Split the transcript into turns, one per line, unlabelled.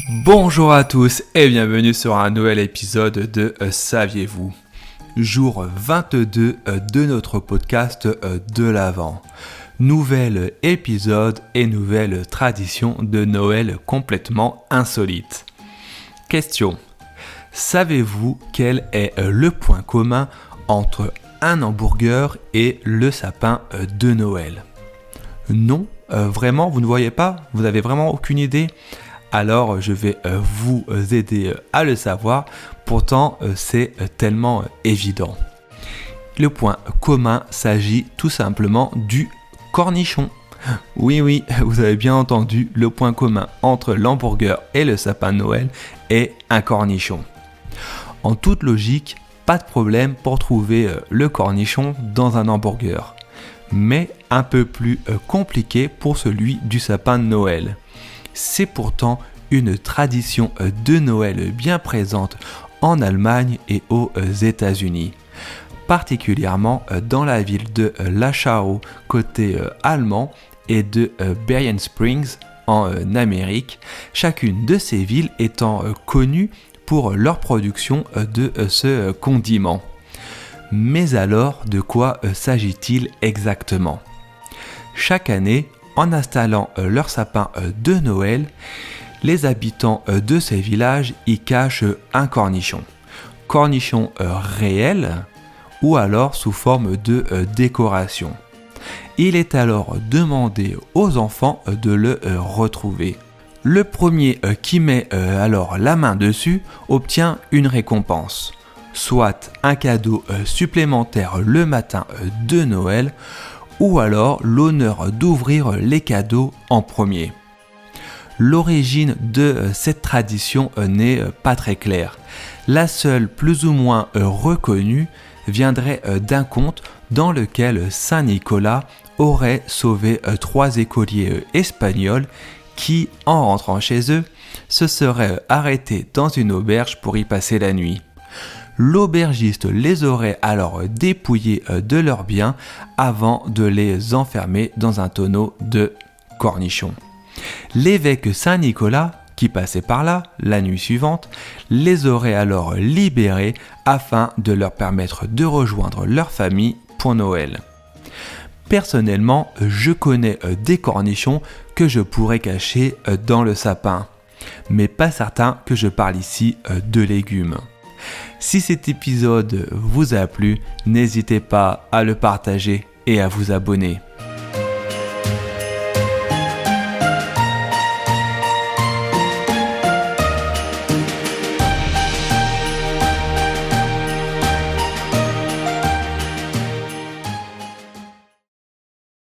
Bonjour à tous et bienvenue sur un nouvel épisode de Saviez-vous ? Jour 22 de notre podcast de l'Avent. Nouvel épisode et nouvelle tradition de Noël complètement insolite. Question. Savez-vous quel est le point commun entre un hamburger et le sapin de Noël ? Non, vraiment, vous ne voyez pas ? Vous n'avez vraiment aucune idée ? Alors je vais vous aider à le savoir, pourtant c'est tellement évident. Le point commun s'agit tout simplement du cornichon. Oui, vous avez bien entendu, le point commun entre l'hamburger et le sapin de Noël est un cornichon. En toute logique, pas de problème pour trouver le cornichon dans un hamburger, mais un peu plus compliqué pour celui du sapin de Noël. C'est pourtant une tradition de Noël bien présente en Allemagne et aux États-Unis. Particulièrement dans la ville de Lachau côté allemand et de Berrien Springs en Amérique, chacune de ces villes étant connue pour leur production de ce condiment. Mais alors, de quoi s'agit-il exactement ? Chaque année, en installant leur sapin de Noël, les habitants de ces villages y cachent un cornichon. Cornichon réel ou alors sous forme de décoration. Il est alors demandé aux enfants de le retrouver. Le premier qui met alors la main dessus obtient une récompense, soit un cadeau supplémentaire le matin de Noël, ou alors l'honneur d'ouvrir les cadeaux en premier. L'origine de cette tradition n'est pas très claire. La seule plus ou moins reconnue viendrait d'un conte dans lequel Saint Nicolas aurait sauvé 3 écoliers espagnols qui, en rentrant chez eux, se seraient arrêtés dans une auberge pour y passer la nuit. L'aubergiste les aurait alors dépouillés de leurs biens avant de les enfermer dans un tonneau de cornichons. L'évêque Saint-Nicolas, qui passait par là la nuit suivante, les aurait alors libérés afin de leur permettre de rejoindre leur famille pour Noël. Personnellement, je connais des cornichons que je pourrais cacher dans le sapin, mais pas certain que je parle ici de légumes. Si cet épisode vous a plu, n'hésitez pas à le partager et à vous abonner.